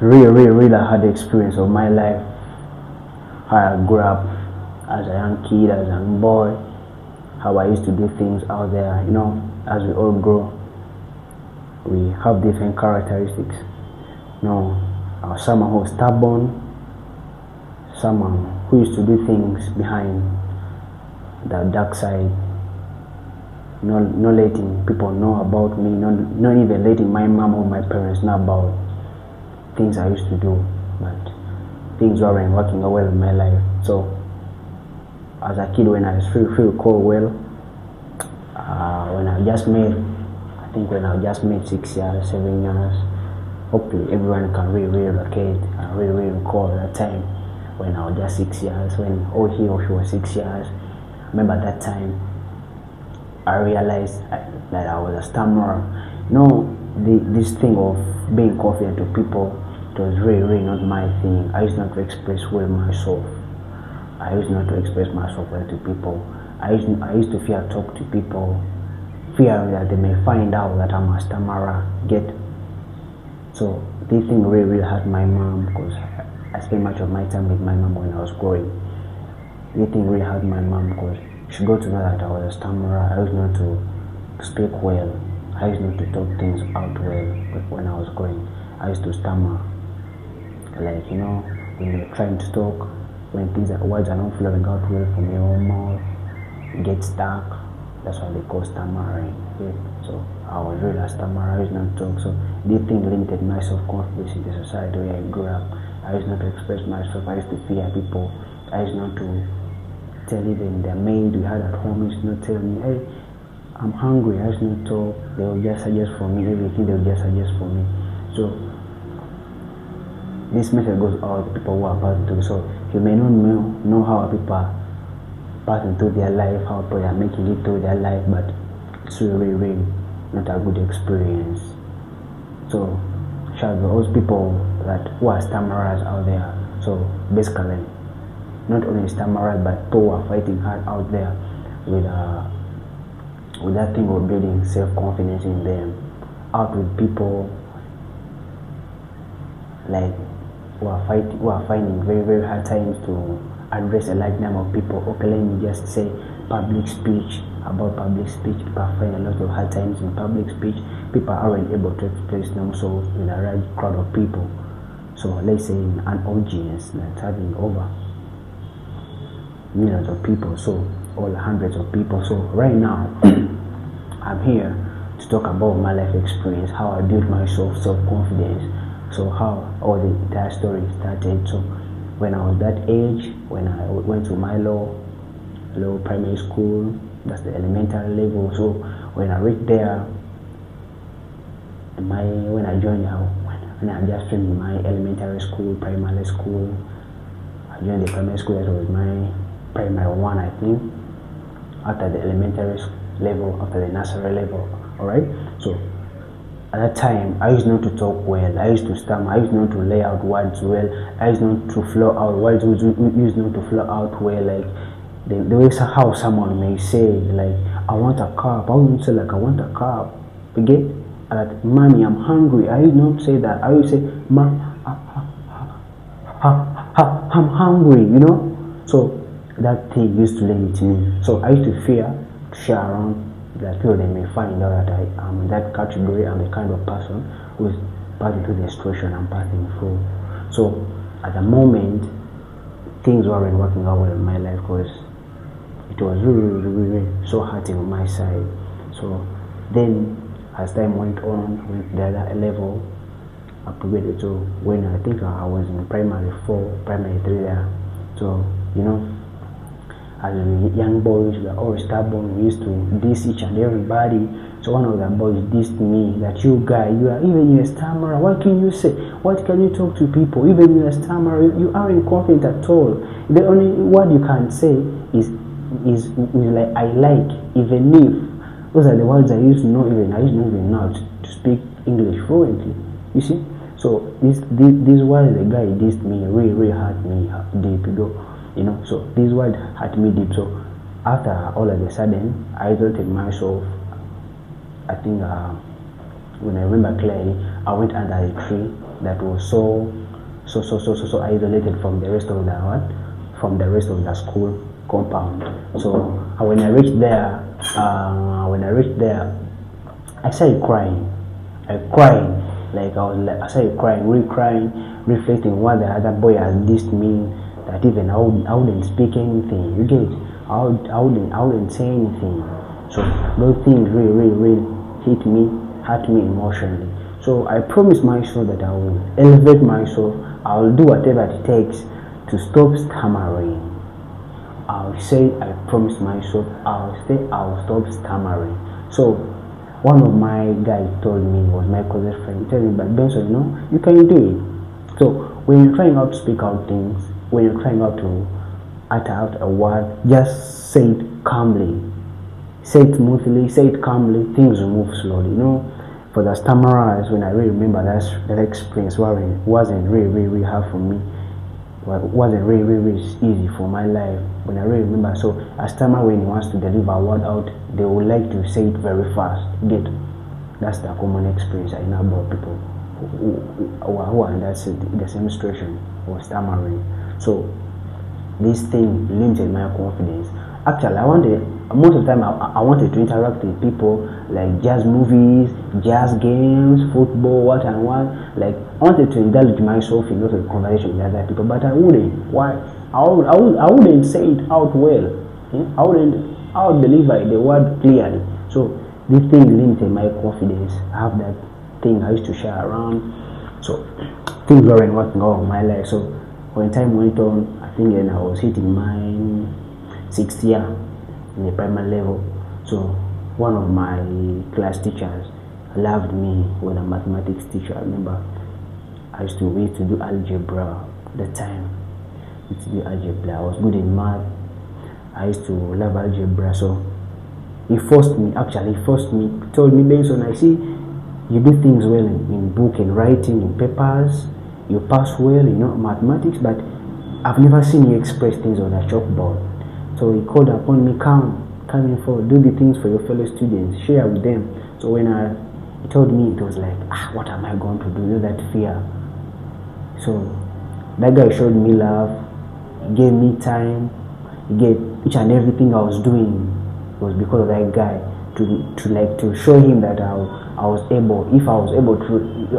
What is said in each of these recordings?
really I had the experience of my life, how I grew up as a young kid, as a young boy, how I used to do things out there. As we all grow, we have different characteristics. Someone who's stubborn, someone who used to do things behind the dark side, not letting people know about me, not even letting my mom or my parents know about things I used to do, but things weren't working well in my life. So as a kid, when I feel cold well, when I just made 6 years, 7 years, hopefully everyone can really relocate and really recall that time when I was just 6 years, when he or she was 6 years. Remember that time I realized that I was a stammerer. This thing of being confident to people, it was really not my thing. I used not to express well myself. I used not to express myself well to people. I used to fear talk to people, fear that they may find out that I'm a stammerer. So this thing really hurt my mom, because I spent much of my time with my mom when I was growing. This thing really hurt my mom, because she got to know that I was a stammerer. I used not to speak well. I used not to talk things out well when I was growing. I used to stammer, when you're trying to talk, when words are not flowing out well from your mouth, you get stuck. That's what they call stammering. Yeah. So I was really a stammerer. I used not to talk. So this thing limited my self-confidence in the society where I grew up. I used not to express myself. I used to fear people. I used not to tell even the maid we had at home. Used not tell me, hey, I'm hungry. I used not to talk. They would just suggest for me everything. They would just suggest for me. So this message goes out to people who are passing through. So you may not know how people are passing through their life, how people are making it through their life, but it's really not a good experience. So shout out to those people who are stammerers out there. So basically, not only stammerers, but people who are fighting hard out there with that thing of building self-confidence in them, out with people who are finding very hard times to address a large number of people. Okay, let me just say public speech. About public speech, people find a lot of hard times in public speech. People aren't able to express themselves in a large crowd of people. So let's say in an audience that's having over millions of people, so or hundreds of people. So right now I'm here to talk about my life experience, how I built my self-confidence. So how all the entire story started. So when I was that age, when I went to my low primary school, that's the elementary level. So when I reached there, when I just joined my elementary school, primary school, I joined the primary school. That was my primary one, I think. After the elementary level, after the nursery level, all right. So at that time, I used not to talk well. I used to stammer. I used not to lay out words well. I used not to flow out words. Used not to flow out well. Like the way how someone may say, like, I want a cup. I wouldn't say like I want a cup. You get? Like, mommy, I'm hungry. I used not say that. I would say, I'm hungry. So that thing used to limit me. So I used to fear to share around, that people they may find out that I am in that category. I'm the kind of person who is passing through the situation I'm passing through. So at the moment, things weren't working out well in my life, because it was really so hurting on my side. So then as time went on, with the other level, I upgraded to when I think I was in primary 4, primary 3 there. So as young boys, we are all stubborn. We used to diss each and everybody. So one of the boys dissed me, that you guy, you're a stammerer. What can you say? What can you talk to people? Even you're a stammerer, you aren't confident at all. The only word you can say is like I like. Even if those are the words I used to know. I used not even know to speak English fluently. You see. So this words the guy dissed me really hurt me deep. So this word hurt me deep. So after all of a sudden, I isolated myself. I think when I remember clearly, I went under a tree that was so isolated from the rest of the school compound. So when I reached there, I started crying. Like I started crying, really crying, reflecting what the other boy has dissed me. That even I wouldn't speak anything. You get it? I wouldn't say anything. So those things really hurt me emotionally. So I promised myself that I will elevate myself. I will do whatever it takes to stop stammering. I promised myself I will stop stammering. So one of my guys told me, was my closest friend, he told me, but Benson, you can do it. So when you're trying out to speak out things, when you're trying out to utter out a word, just say it calmly. Say it smoothly, say it calmly, things will move slowly. For the stammerers, when I really remember that experience wasn't really hard for me. Wasn't really easy for my life when I really remember. So a stammerer, when he wants to deliver a word out, they would like to say it very fast. That's the common experience I know about people who are in the same situation or stammering. So this thing limited my confidence. Actually, most of the time I wanted to interact with people, like jazz movies, jazz games, football, what and what. Like I wanted to indulge myself in lots of conversation with other people, but I wouldn't. Why? I wouldn't say it out well. I would deliver the word clearly. So this thing limited my confidence. I have that thing I used to share around. So things weren't working out in my life. So when time went on, I think then I was hitting my 6th year in the primary level. So one of my class teachers loved me, was a mathematics teacher. I remember we used to do algebra at the time. We used to do algebra. I was good in math. I used to love algebra. So he forced me, told me, Benson, I see you do things well in book and writing, in papers, you pass well, mathematics, but I've never seen you express things on a chalkboard. So he called upon me, come in forward, do the things for your fellow students, share with them. So when he told me, it was like, what am I going to do? That fear. So that guy showed me love, he gave me time, he gave each and everything I was doing was because of that guy, to show him that I was able, to,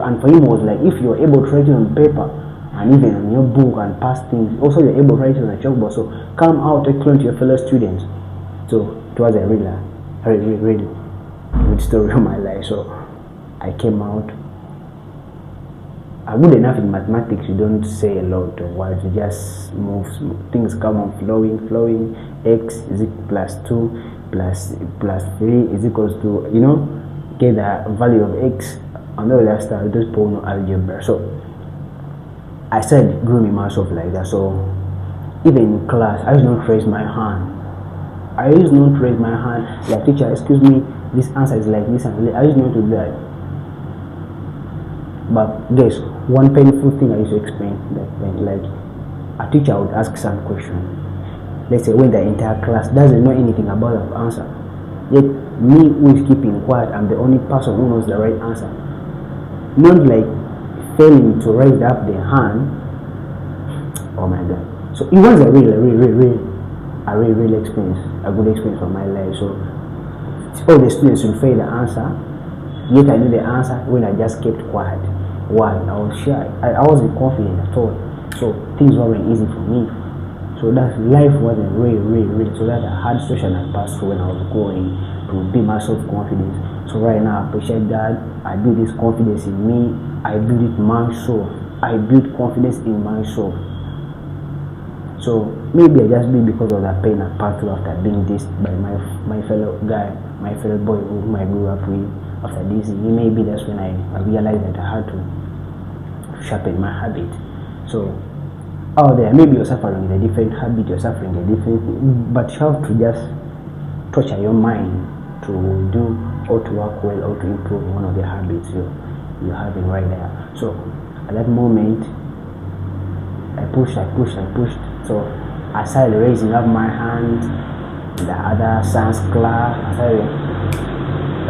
and for him it was like, if you're able to write it on paper and even on your book and pass things, also you're able to write it on a chalkboard. So come out excellent to your fellow students. So it was a really good story of my life. So I came out. I'm good enough in mathematics. You don't say a lot of words. You just move. Things come on flowing. X is equal plus 2 plus 3 is equals to, get the value of x. And all that stuff. Just put no algebra. So I started grooming myself like that. So even in class, I used not raise my hand. Like, teacher, excuse me, this answer is like this, and I used not to do that. But guess one painful thing I used to explain, like a teacher would ask some question. Let's say when the entire class doesn't know anything about the answer, yet me who is keeping quiet, I'm the only person who knows the right answer. Not like failing to raise up the hand. Oh my God! So it was a real experience, a good experience for my life. So all the students would fail the answer, yet I knew the answer when I just kept quiet. Why? I was shy. I wasn't confident at all. So things weren't easy for me. So that life wasn't really. So that a hard situation I passed through when I was growing to build my self-confidence. So right now I appreciate that. I build this confidence in me. I build it myself. I build confidence in myself. So maybe I just did because of the pain I passed through after being dissed by my fellow guy, my fellow boy whom I grew up with. After this, maybe that's when I realized that I had to sharpen my habit. So out there, maybe you're suffering a different habit, you're suffering a different thing, but you have to just torture your mind to do or to work well or to improve one of the habits you're having right there. So at that moment, I pushed. So I started raising up my hand in the other science class. I started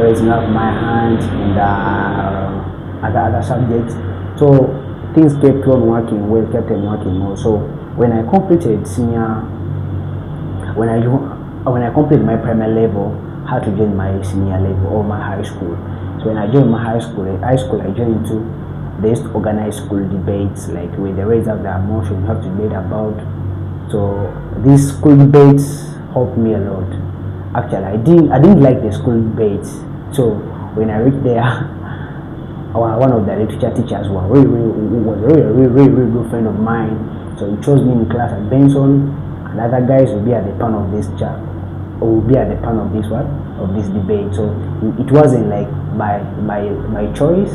raising up my hand in the other subjects. So things kept on working well, kept on working well. So when I completed when I completed my primary level, I had to join my senior level or my high school. So when I joined my high school I joined into this organized school debates, like with the raise up the emotion, you have to debate about. So these school debates helped me a lot. Actually, I didn't like the school debates. So when I reached there, one of the literature teachers was really good friend of mine. So he chose me in class at Benson, and other guys will be at the pan of this chat, or will be at the pan of this debate. So it wasn't like by choice,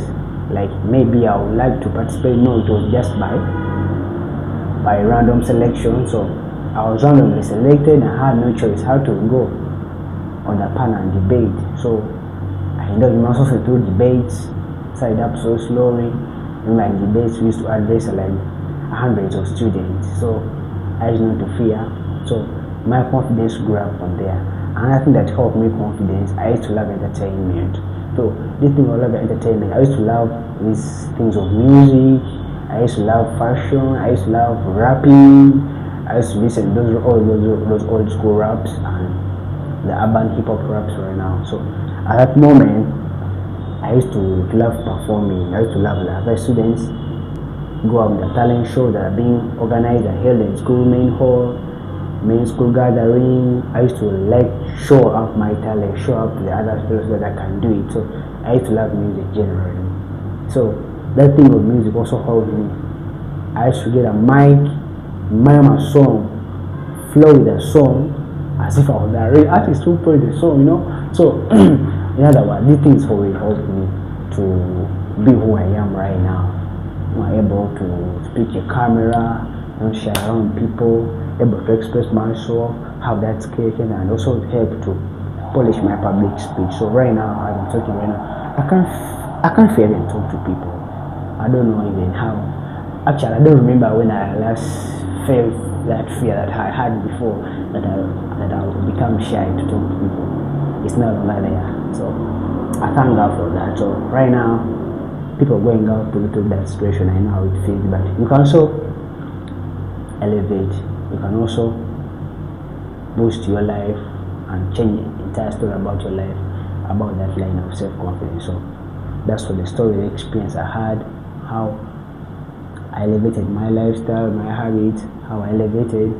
like maybe I would like to participate. No, it was just by random selection. So I was randomly selected and I had no choice how to go on the panel and debate. So I ended up myself through debates, started up so slowly. In my debates we used to address like hundreds of students, so I used not to fear. So my confidence grew up from there. Another thing that helped me confidence, I used to love entertainment. So this thing I love entertainment, I used to love these things of music, I used to love fashion, I used to love rapping, I used to listen to those old school raps and the urban hip hop raps right now. So at that moment I used to love performing. I used to love other students go out the talent show that are being organized and held in school main hall, main school gathering. I used to like show up my talent, show up to the other students that I can do it. So I used to love music generally. So that thing of music also helped me. I used to get a mic, mime a song, flow with a song as if I was the real artist who played the song, you know. So in other words, these things always helped me to be who I am right now. I'm able to speak a camera, share around people, able to express myself, have that skill, and also help to polish my public speech. So right now, as I'm talking right now, I can't fear and talk to people. I don't know even how. Actually, I don't remember when I last felt that fear that I had before, that I would become shy to talk to people. It's no longer there. So I thank God for that. So right now, people going out through that situation, I know how it feels, but you can also elevate, you can also boost your life and change the entire story about your life, about that line of self-confidence. So that's what the story, the experience I had, how I elevated my lifestyle, my habits, how I elevated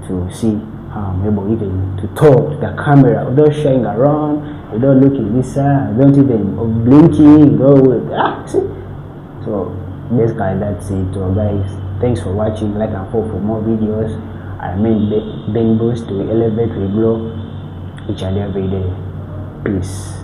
to see how I'm able even to talk to the camera without shaking around, without looking this side, without even blinking, see. So basically that's it. So guys, thanks for watching. Like and follow for more videos. I mean Ben Boost, we elevate, we grow each and every day. Peace.